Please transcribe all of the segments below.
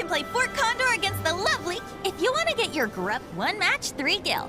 can play Fort Condor against the lovely if you want to get your grub 1 match 3 gil.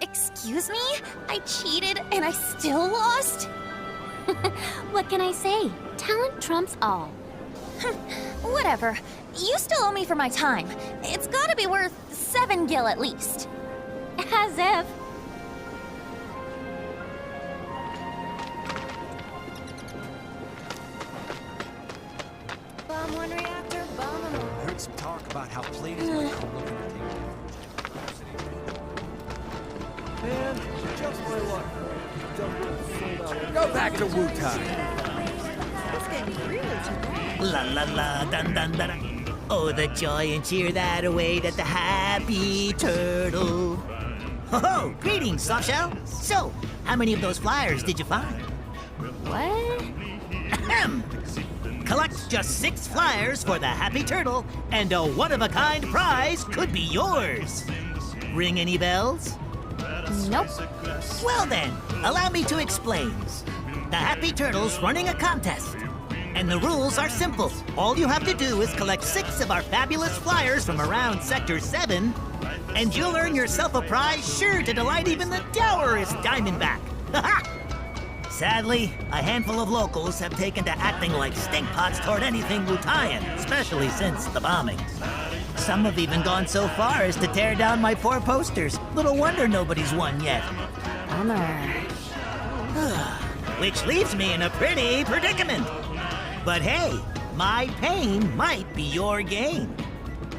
Excuse me? I cheated and I still lost? What can I say? Talent trumps all. Whatever. You still owe me for my time. It's gotta be worth 7 gil at least. As if. Bomb one reactor, bomb them all. I heard some talk about how Pleiades might come looking at things. Man, just my luck. Go back to Wu-Tai. It's getting really too bad. La la la, dun dun dun. Oh, the joy and cheer that await at the Happy Turtle. Ho ho! Greetings, Softshell. So, how many of those flyers did you find? What? Ahem! Collect just 6 flyers for the Happy Turtle, and a one-of-a-kind prize could be yours. Ring any bells? Nope. Well then, allow me to explain. The Happy Turtle's running a contest. And the rules are simple. All you have to do is collect 6 of our fabulous flyers from around Sector 7, and you'll earn yourself a prize sure to delight even the dourest Diamondback. Sadly, a handful of locals have taken to acting like stinkpots toward anything Wutaian, especially since the bombing. Some have even gone so far as to tear down my 4 posters. Little wonder nobody's won yet. Bummer. Which leaves me in a pretty predicament. But hey, my pain might be your gain.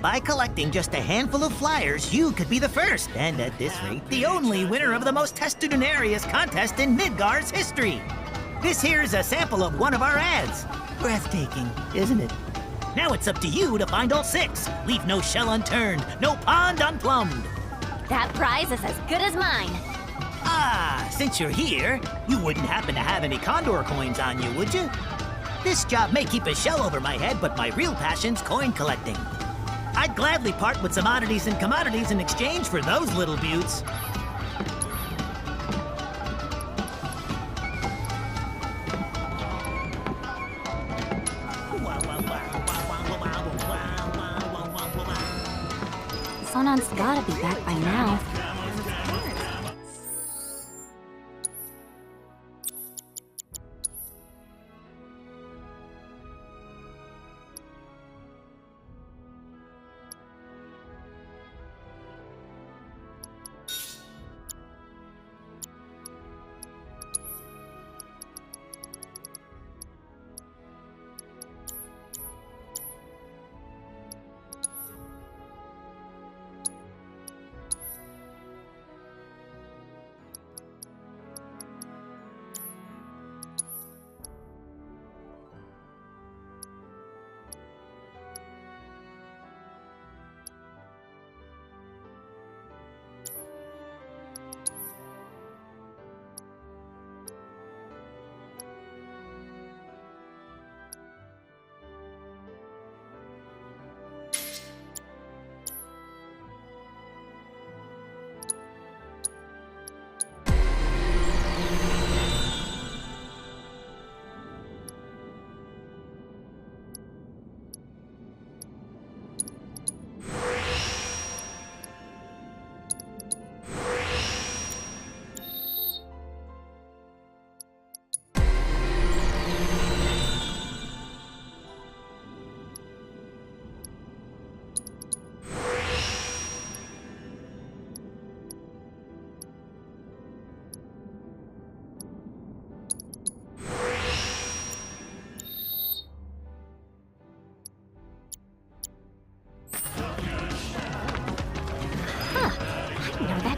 By collecting just a handful of flyers, you could be the first, and at this rate, the only winner of the most testudinarious contest in Midgar's history. This here's a sample of one of our ads. Breathtaking, isn't it? Now it's up to you to find all 6. Leave no shell unturned, no pond unplumbed. That prize is as good as mine. Ah, since you're here, you wouldn't happen to have any Condor coins on you, would you? This job may keep a shell over my head, but my real passion's coin collecting. I'd gladly part with some oddities and commodities in exchange for those little beauts. Sonon's gotta be back by now.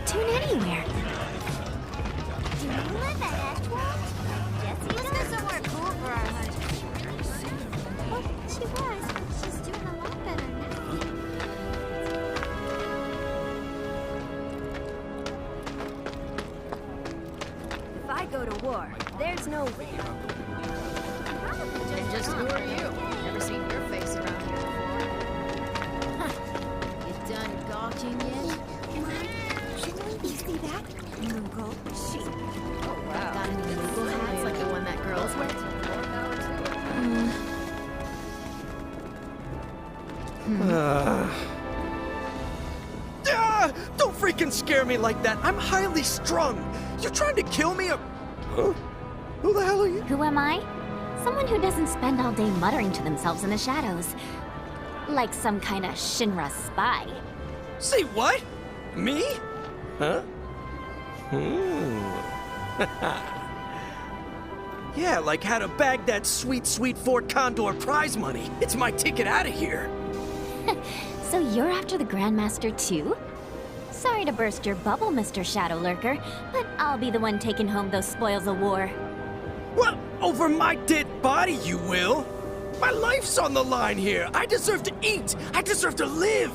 Tune anywhere. Do you live at Edgewood? Jessie, let's go somewhere cool for our honeymoon. Well, she was. She's doing a lot better now. If I go to war, there's no way. And just who are you? Never seen your face around here before. Huh. You done gawking yet? Shouldn't we see that? Moogle. She. Oh, wow. Got any Moogle hats like the one that girl's wears? Don't freaking scare me like that. I'm highly strung. You trying to kill me or... Huh? Who the hell are you? Who am I? Someone who doesn't spend all day muttering to themselves in the shadows. Like some kind of Shinra spy. Say what? Me? Huh? Yeah, like how to bag that sweet, sweet Fort Condor prize money. It's my ticket out of here. So you're after the Grandmaster too? Sorry to burst your bubble, Mr. Shadow Lurker, but I'll be the one taking home those spoils of war. Well, over my dead body, you will. My life's on the line here. I deserve to eat. I deserve to live.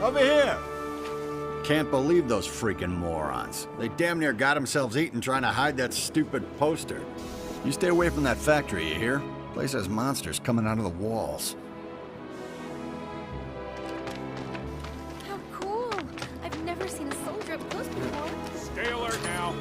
Over here! Can't believe those freaking morons. They damn near got themselves eaten trying to hide that stupid poster. You stay away from that factory, you hear? Place has monsters coming out of the walls. How cool! I've never seen a soldier up close before. Stay alert now.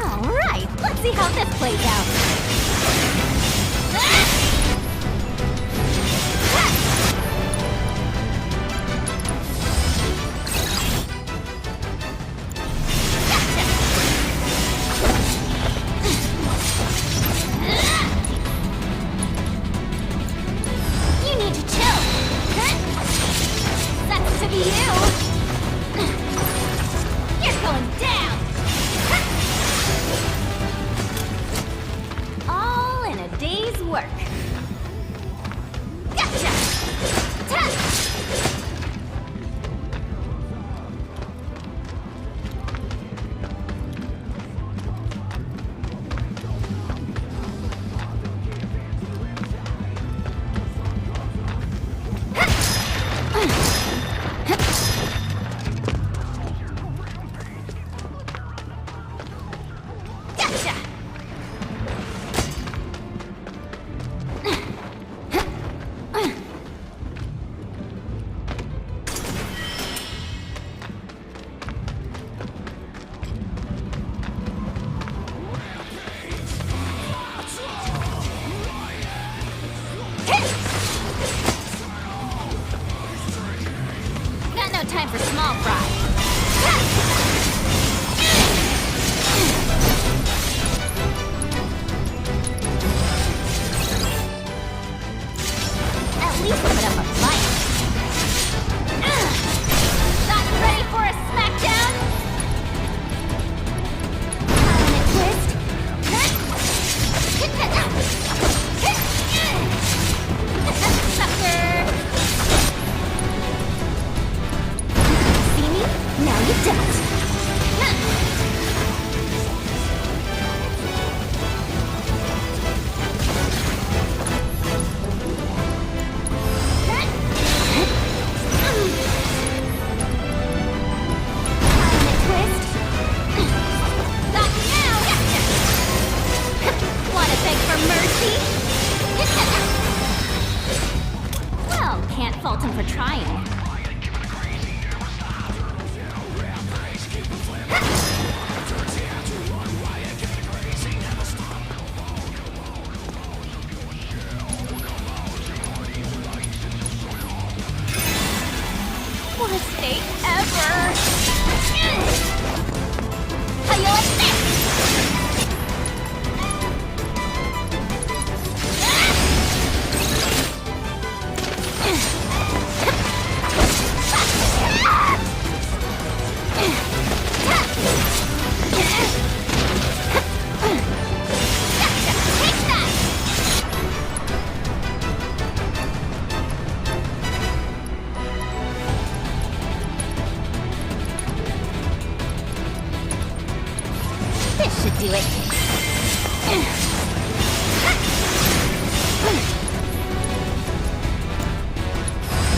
All right, let's see how this plays out. You need to chill. Sucks to be you. You're going down. All in a day's work. Gotcha! Gotcha! Got no time for small fry. At least put up a fight. Thought you ready for a smackdown? Time and twist. Sucker! See me? Now you don't. Wanna beg for mercy? Well, can't fault him for trying. Worst day ever! How you like this? This should do it.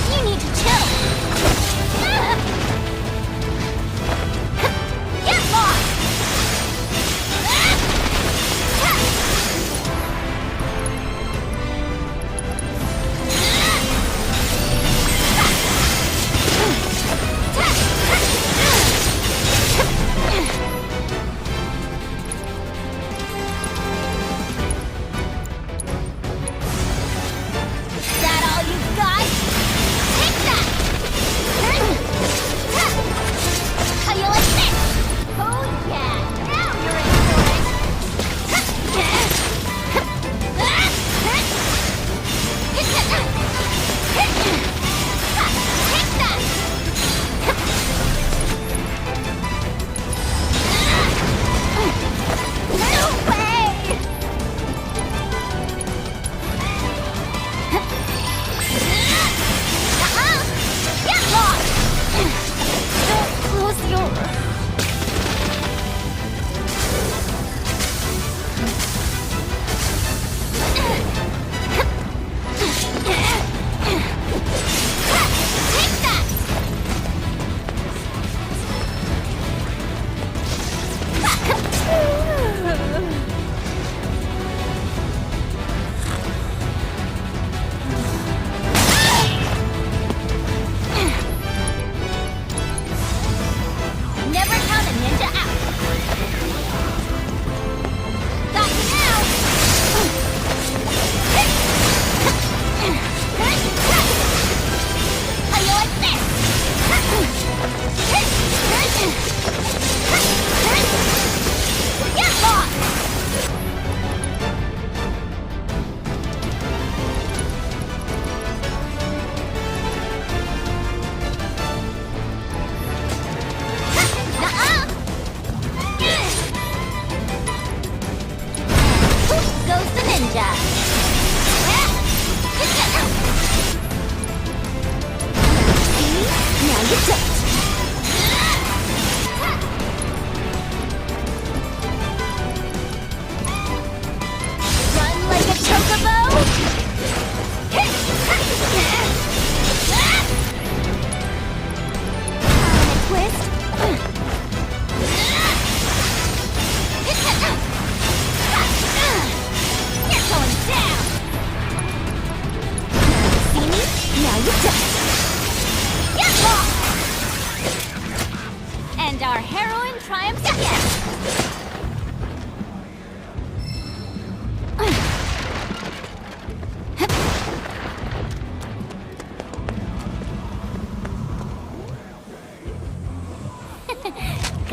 You need to chill. Get lost!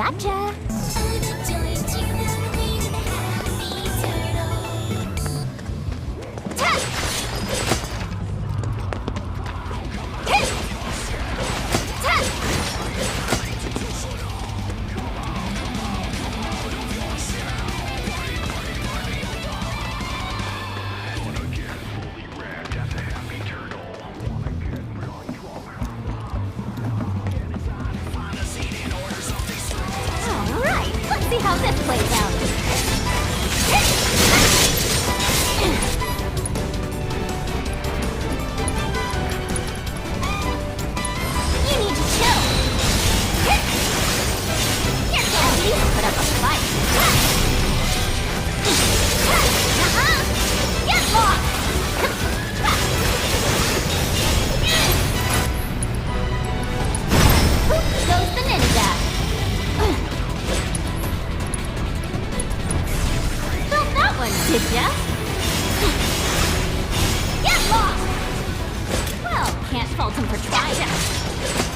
Gotcha. Alright, let's see how this plays out. You need to chill. You're gonna at least put up a fight. Get lost! Poof goes the ninja. Felt that one, did ya? Get lost! Well, can't fault him for trying.